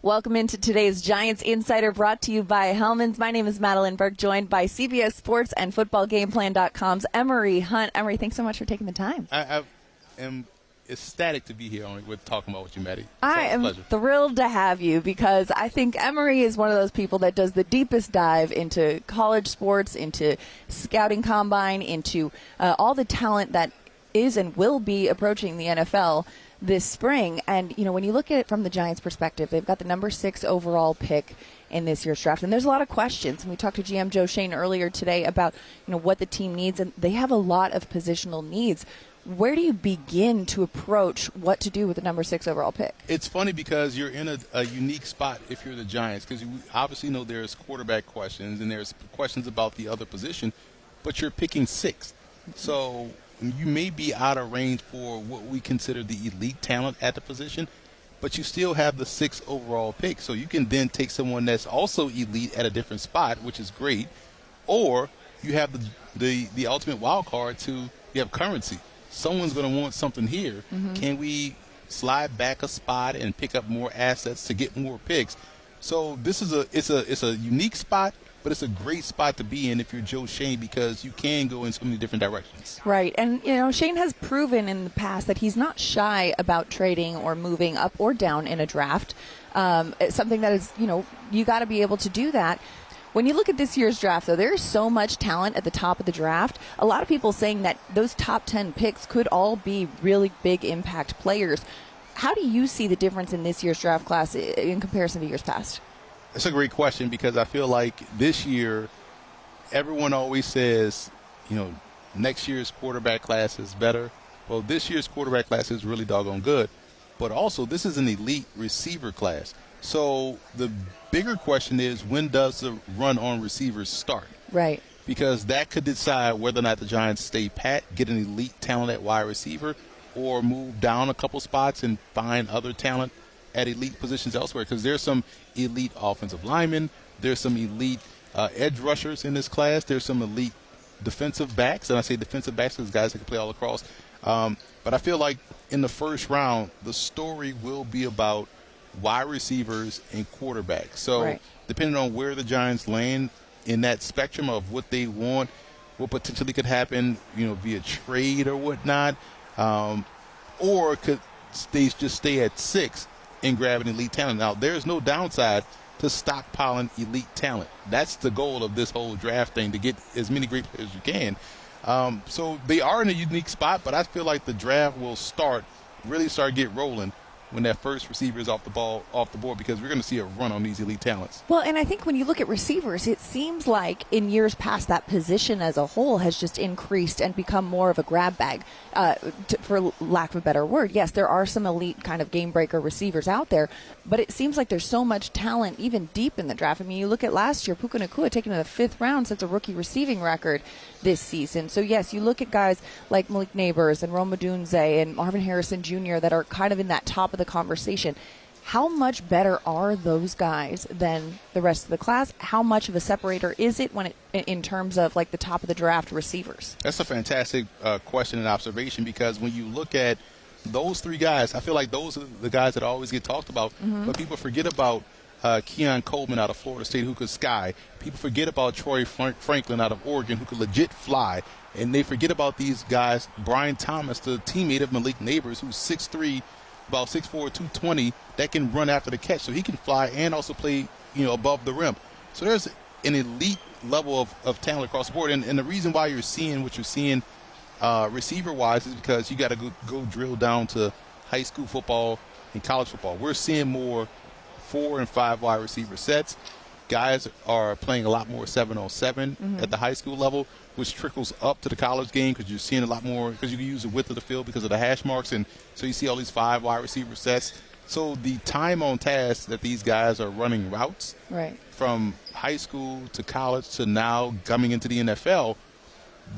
Welcome into today's Giants Insider, brought to you by Hellman's. My name is Madelyn Burke, joined by CBS Sports and FootballGamePlan.com's Emory Hunt. Emory, thanks so much for taking the time. I am ecstatic to be here with talking about what you, Maddie. I am thrilled to have you because I think Emory is one of those people that does the deepest dive into college sports, into scouting combine, into all the talent that is and will be approaching the NFL this spring. And, you know, when you look at it from the Giants' perspective, they've got the number 6 overall pick in this year's draft. And there's a lot of questions. And we talked to GM Joe Schoen earlier today about, you know, what the team needs. And they have a lot of positional needs. Where do you begin to approach what to do with the number 6 overall pick? It's funny because you're in a unique spot if you're the Giants, because you obviously know there's quarterback questions and there's questions about the other position, but you're picking 6th. So you may be out of range for what we consider the elite talent at the position, but you still have the 6th overall pick. So you can then take someone that's also elite at a different spot, which is great, or you have the ultimate wild card to you have currency. Someone's going to want something here. Mm-hmm. Can we slide back a spot and pick up more assets to get more picks? So this is it's a unique spot, but it's a great spot to be in if you're Joe Schoen, because you can go in so many different directions. Right. And, you know, Schoen has proven in the past that he's not shy about trading or moving up or down in a draft. It's something that is, you know, you got to be able to do that. When you look at this year's draft, though, there's so much talent at the top of the draft. A lot of people saying that those top 10 picks could all be really big impact players. How do you see the difference in this year's draft class in comparison to years past? That's a great question, because I feel like this year, everyone always says, you know, next year's quarterback class is better. Well, this year's quarterback class is really doggone good. But also, this is an elite receiver class. So the bigger question is, when does the run on receivers start? Right. Because that could decide whether or not the Giants stay pat, get an elite talent at wide receiver, or move down a couple spots and find other talent at elite positions elsewhere, because there's some elite offensive linemen, there's some elite edge rushers in this class, there's some elite defensive backs, and I say defensive backs because guys that can play all across. But I feel like in the first round, the story will be about wide receivers and quarterbacks. So depending on where the Giants land in that spectrum of what they want, what potentially could happen, you know, via trade or whatnot, or could they just stay at 6 and grab an elite talent. Now, there's no downside to stockpiling elite talent. That's the goal of this whole draft thing, to get as many great players as you can. So they are in a unique spot, but I feel like the draft will really start get rolling when that first receiver is off the board, because we're going to see a run on these elite talents. Well, and I think when you look at receivers, it seems like in years past that position as a whole has just increased and become more of a grab bag, for lack of a better word. Yes, there are some elite kind of game breaker receivers out there, but it seems like there's so much talent even deep in the draft. I mean, you look at last year, Puka Nacua taken in the 5th round, sets a rookie receiving record this season. So yes, you look at guys like Malik Neighbors and Rome Odunze and Marvin Harrison Jr. that are kind of in that top of the conversation. How much better are those guys than the rest of the class? How much of a separator is it in terms of like the top of the draft receivers? That's a fantastic question and observation, because when you look at those 3 guys, I feel like those are the guys that always get talked about, but people forget about Keon Coleman out of Florida State, who could sky. People forget about Troy Franklin out of Oregon, who could legit fly. And they forget about these guys, Brian Thomas, the teammate of Malik Neighbors, who's 6'3", about 6'4", 220, that can run after the catch. So he can fly and also play, you know, above the rim. So there's an elite level of talent across the board. And the reason why you're seeing what you're seeing receiver-wise is because you got to go drill down to high school football and college football. We're seeing more 4 and 5 wide receiver sets. Guys are playing a lot more 7-on-7 at the high school level, which trickles up to the college game, because you're seeing a lot more, because you can use the width of the field because of the hash marks, and so you see all these 5 wide receiver sets. So the time on task that these guys are running routes from high school to college to now coming into the NFL,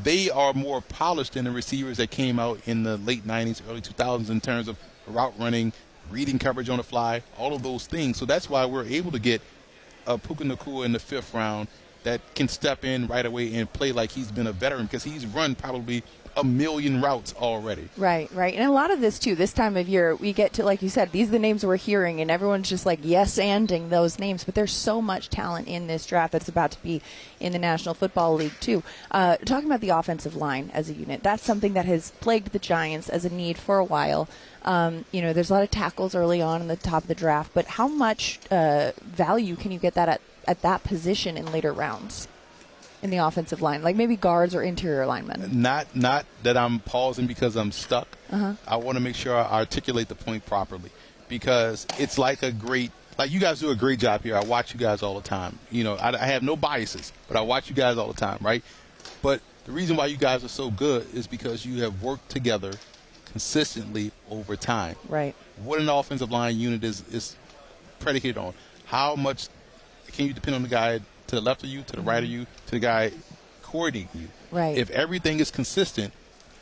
they are more polished than the receivers that came out in the late 90s, early 2000s in terms of route running, reading coverage on the fly, all of those things. So that's why we're able to get Puka Nacua in the 5th round that can step in right away and play like he's been a veteran, because he's run probably a million routes already. Right. And a lot of this, too, this time of year, we get to, like you said, these are the names we're hearing, and everyone's just like yes-anding those names. But there's so much talent in this draft that's about to be in the National Football League, too. Talking about the offensive line as a unit, that's something that has plagued the Giants as a need for a while. There's a lot of tackles early on in the top of the draft, but how much value can you get that at that position in later rounds in the offensive line, like maybe guards or interior linemen? Not that I'm pausing because I'm stuck. I want to make sure I articulate the point properly, because it's like you guys do a great job here. I watch you guys all the time. I have no biases, but I watch you guys all the time, right? But the reason why you guys are so good is because you have worked together consistently over time. Right. What an offensive line unit is predicated on. How much can you depend on the guy to the left of you, to the right of you, to the guy coordinating you? Right. If everything is consistent,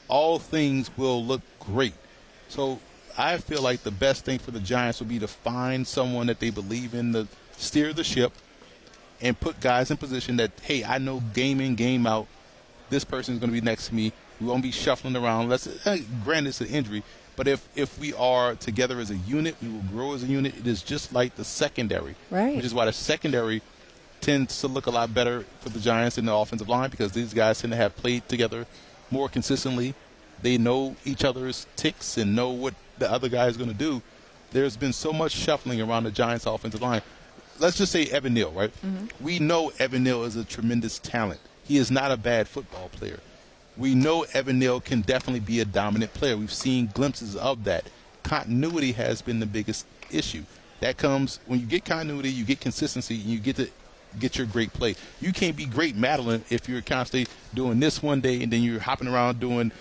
all things will look great. So I feel like the best thing for the Giants would be to find someone that they believe in to steer the ship and put guys in position that, hey, I know game in, game out, this person is going to be next to me. We won't be shuffling around. Granted, it's an injury, but if we are together as a unit, we will grow as a unit. It is just like the secondary, right? Which is why the secondary tends to look a lot better for the Giants in the offensive line, because these guys tend to have played together more consistently. They know each other's ticks and know what the other guy is going to do. There's been so much shuffling around the Giants' offensive line. Let's just say Evan Neal, right? We know Evan Neal is a tremendous talent. He is not a bad football player. We know Evan Neal can definitely be a dominant player. We've seen glimpses of that. Continuity has been the biggest issue. That comes when you get continuity, you get consistency, and you get your great play. You can't be great Madelyn if you're constantly doing this one day and then you're hopping around doing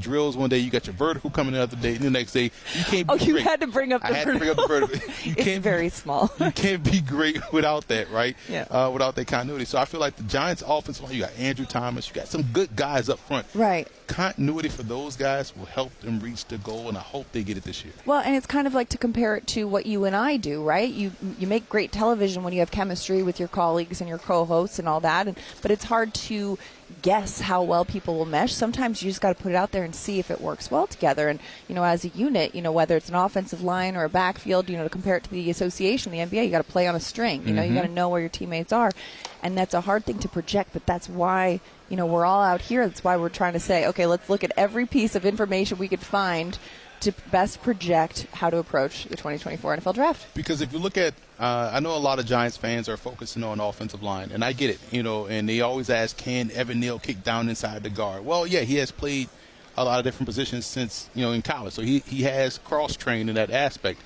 drills one day. You got your vertical coming the other day, and the next day you can't be great. You had to bring up the vertical. I had to bring up the vertical. It's very small. You can't be great without that, right? Yeah. Without that continuity. So I feel like the Giants' offensive line, you got Andrew Thomas, you got some good guys up front. Right. Continuity for those guys will help them reach the goal, and I hope they get it this year. Well, and it's kind of like to compare it to what you and I do, right? You make great television when you have chemistry with your colleagues and your co-hosts and all that, but it's hard to guess how well people will mesh. Sometimes you just got to put it out there and see if it works well together. And, as a unit, whether it's an offensive line or a backfield, to compare it to the association, the NBA, you got to play on a string. You got to know where your teammates are. And that's a hard thing to project, but that's why, we're all out here. That's why we're trying to say, okay, let's look at every piece of information we could find to best project how to approach the 2024 NFL Draft. Because if you look at, I know a lot of Giants fans are focusing on offensive line, and I get it, and they always ask, can Evan Neal kick down inside the guard? Well, yeah, he has played a lot of different positions since, in college, so he has cross-trained in that aspect.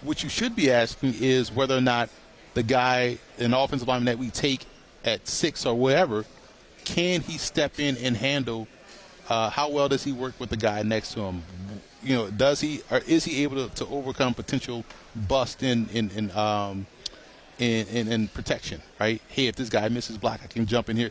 What you should be asking is whether or not the guy, an offensive lineman that we take at 6 or wherever, can he step in and handle, how well does he work with the guy next to him? Does he, or is he able to overcome potential bust in protection, right? Hey, if this guy misses block, I can jump in here.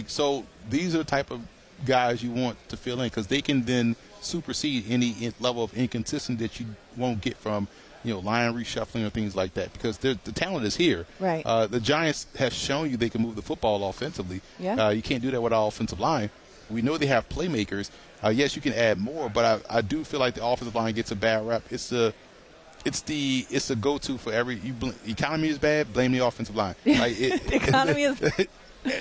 So these are the type of guys you want to fill in, because they can then supersede any level of inconsistency that you won't get from, line reshuffling or things like that, because the talent is here. Right. The Giants have shown you they can move the football offensively. Yeah. You can't do that with our offensive line. We know they have playmakers. Yes, you can add more, but I do feel like the offensive line gets a bad rap. It's the go-to for every. Economy is bad, blame the offensive line. The economy is.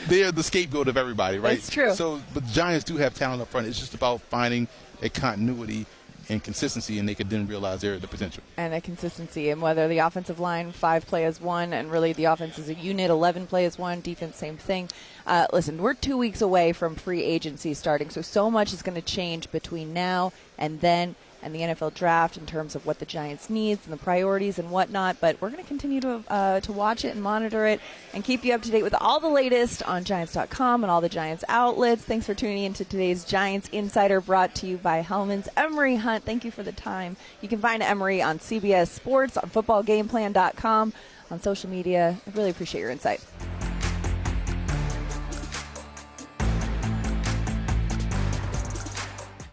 They're the scapegoat of everybody, right? That's true. So, but the Giants do have talent up front. It's just about finding a continuity and consistency, and they could then realize the potential. And a consistency, and whether the offensive line 5 play as one, and really the offense is a unit 11 play as one, defense same thing. Listen, we're 2 weeks away from free agency starting, so much is going to change between now and then, and the NFL Draft in terms of what the Giants needs and the priorities and whatnot. But we're going to continue to watch it and monitor it and keep you up to date with all the latest on Giants.com and all the Giants outlets. Thanks for tuning in to today's Giants Insider, brought to you by Hellman's Emory Hunt. Thank you for the time. You can find Emory on CBS Sports, on footballgameplan.com, on social media. I really appreciate your insight.